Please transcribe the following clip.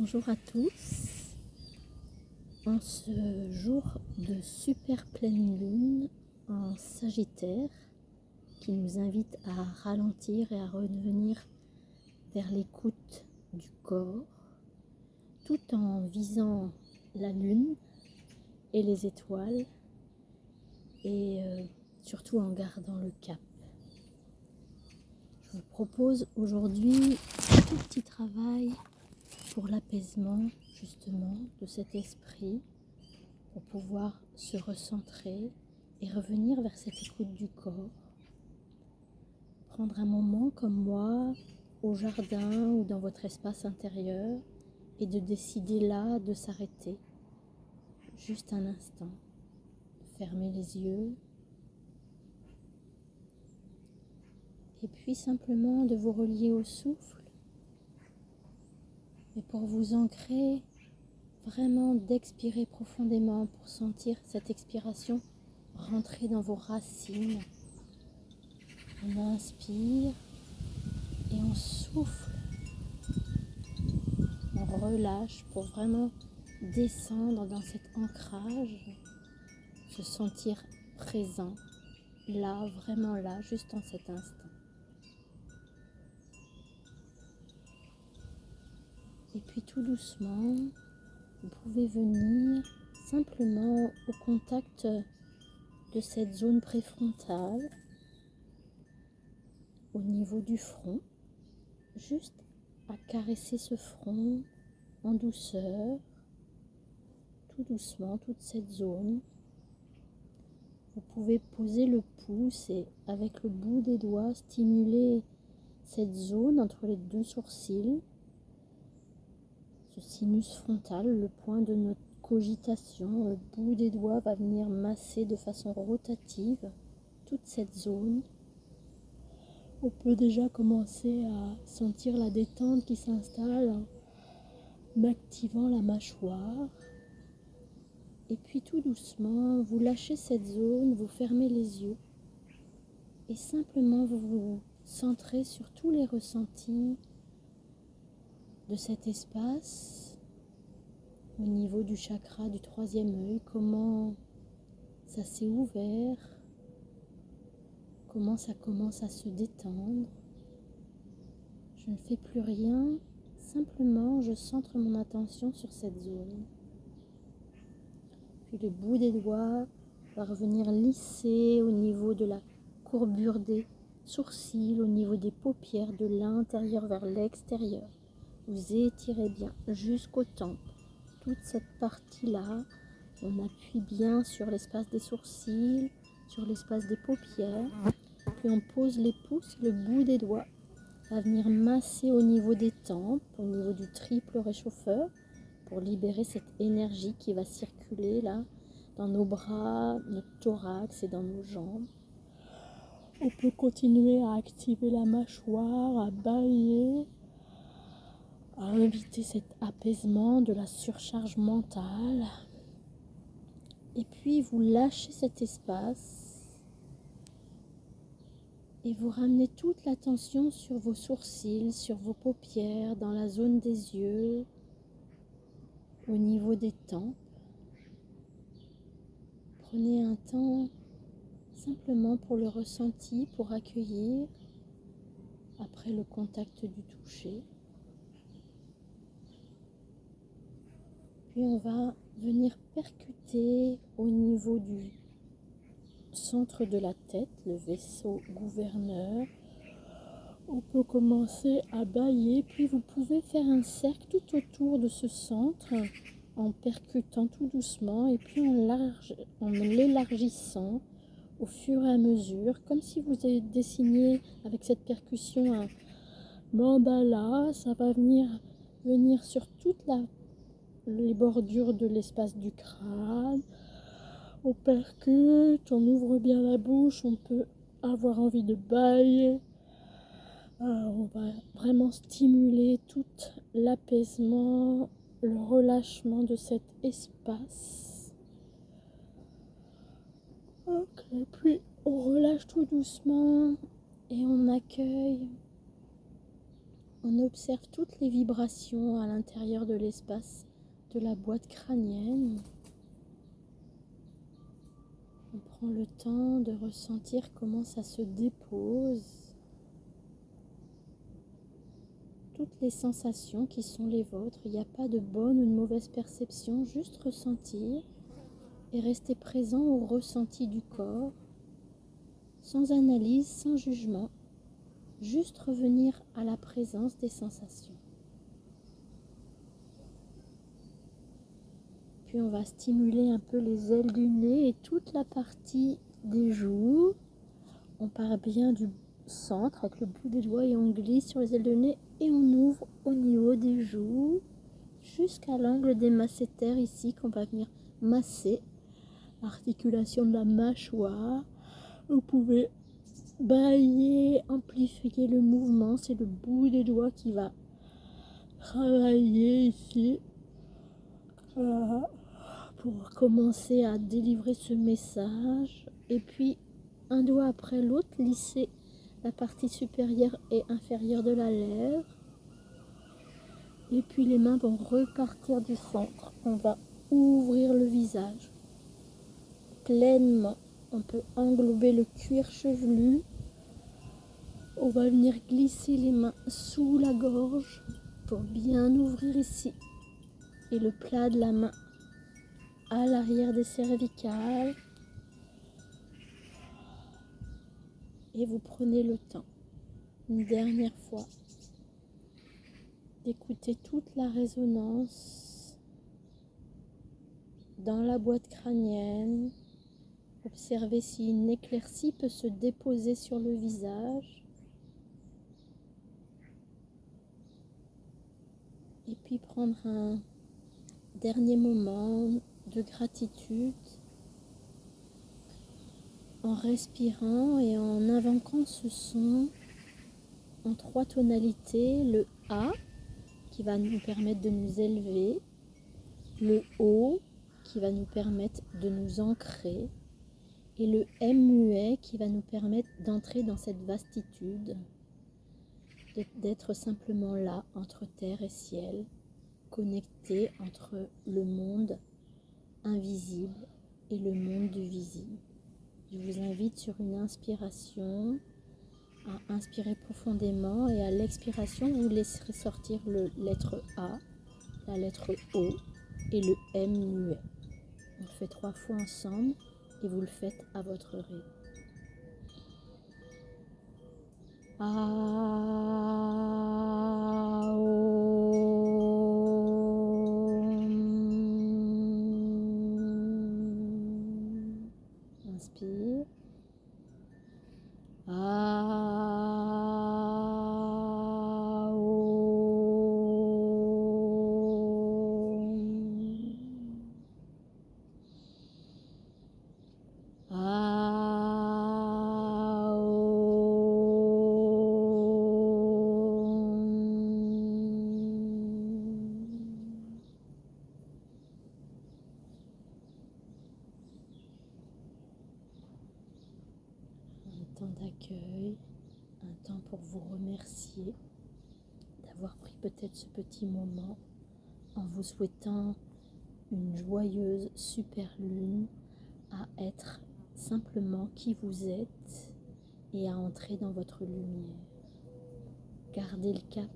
Bonjour à tous. En ce jour de super pleine lune en Sagittaire qui nous invite à ralentir et à revenir vers l'écoute du corps tout en visant la lune et les étoiles et surtout en gardant le cap. Je vous propose aujourd'hui un tout petit travail pour l'apaisement justement de cet esprit, pour pouvoir se recentrer et revenir vers cette écoute du corps. Prendre un moment comme moi au jardin ou dans votre espace intérieur et de décider là de s'arrêter juste un instant, fermer les yeux et puis simplement de vous relier au souffle. Et pour vous ancrer, vraiment d'expirer profondément pour sentir cette expiration rentrer dans vos racines. On inspire et on souffle. On relâche pour vraiment descendre dans cet ancrage, se sentir présent, là, vraiment là, juste en cet instant. Et puis tout doucement, vous pouvez venir simplement au contact de cette zone préfrontale, au niveau du front, juste à caresser ce front en douceur, tout doucement, toute cette zone. Vous pouvez poser le pouce et avec le bout des doigts stimuler cette zone entre les deux sourcils, ce sinus frontal, le point de notre cogitation. Le bout des doigts va venir masser de façon rotative toute cette zone. On peut déjà commencer à sentir la détente qui s'installe en activant la mâchoire. Et puis tout doucement, vous lâchez cette zone, vous fermez les yeux et simplement vous vous centrez sur tous les ressentis de cet espace au niveau du chakra du troisième œil, comment ça s'est ouvert, comment ça commence à se détendre. Je ne fais plus rien, simplement je centre mon attention sur cette zone. Puis le bout des doigts va revenir lisser au niveau de la courbure des sourcils, au niveau des paupières, de l'intérieur vers l'extérieur. Vous étirez bien jusqu'aux tempes. Toute cette partie-là, on appuie bien sur l'espace des sourcils, sur l'espace des paupières. Puis on pose les pouces, le bout des doigts va venir masser au niveau des tempes, au niveau du triple réchauffeur, pour libérer cette énergie qui va circuler là, dans nos bras, notre thorax et dans nos jambes. On peut continuer à activer la mâchoire, à bâiller, à inviter cet apaisement de la surcharge mentale. Et puis vous lâchez cet espace et vous ramenez toute l'attention sur vos sourcils, sur vos paupières, dans la zone des yeux, au niveau des tempes. Prenez un temps simplement pour le ressenti, pour accueillir après le contact du toucher. Puis on va venir percuter au niveau du centre de la tête, le vaisseau gouverneur. On peut commencer à bâiller, puis vous pouvez faire un cercle tout autour de ce centre en percutant tout doucement et puis en l'élargissant au fur et à mesure, comme si vous avez dessiné avec cette percussion un mandala. Ça va venir sur toutes les bordures de l'espace du crâne. On percute, on ouvre bien la bouche, on peut avoir envie de bâiller. On va vraiment stimuler tout l'apaisement, le relâchement de cet espace. Ok, puis on relâche tout doucement et on accueille On observe toutes les vibrations à l'intérieur de l'espace de la boîte crânienne. On prend le temps de ressentir comment ça se dépose. Toutes les sensations qui sont les vôtres, il n'y a pas de bonne ou de mauvaise perception, juste ressentir et rester présent au ressenti du corps, sans analyse, sans jugement, juste revenir à la présence des sensations. Puis on va stimuler un peu les ailes du nez et toute la partie des joues. On part bien du centre avec le bout des doigts et on glisse sur les ailes de nez et on ouvre au niveau des joues jusqu'à l'angle des masséters ici qu'on va venir masser l'articulation de la mâchoire. Vous pouvez bailler, amplifier le mouvement, c'est le bout des doigts qui va travailler ici pour commencer à délivrer ce message. Et puis un doigt après l'autre, lisser la partie supérieure et inférieure de la lèvre. Et puis les mains vont repartir du centre. On va ouvrir le visage pleinement. On peut englober le cuir chevelu. On va venir glisser les mains sous la gorge pour bien ouvrir ici. Et le plat de la main à l'arrière des cervicales. Et vous prenez le temps, une dernière fois, d'écouter toute la résonance dans la boîte crânienne. Observez si une éclaircie peut se déposer sur le visage. Et puis prendre un dernier moment de gratitude en respirant et en invoquant ce son en 3 tonalités. Le A qui va nous permettre de nous élever, le O qui va nous permettre de nous ancrer et le M muet qui va nous permettre d'entrer dans cette vastitude, d'être simplement là entre terre et ciel, connecté entre le monde invisible et le monde du visible. Je vous invite sur une inspiration à inspirer profondément et à l'expiration, vous laisserez sortir le lettre A, la lettre O et le M muet. On le fait 3 fois ensemble et vous le faites à votre rythme. Inspire. D'accueil, un temps pour vous remercier d'avoir pris peut-être ce petit moment en vous souhaitant une joyeuse super lune, à être simplement qui vous êtes et à entrer dans votre lumière. Gardez le cap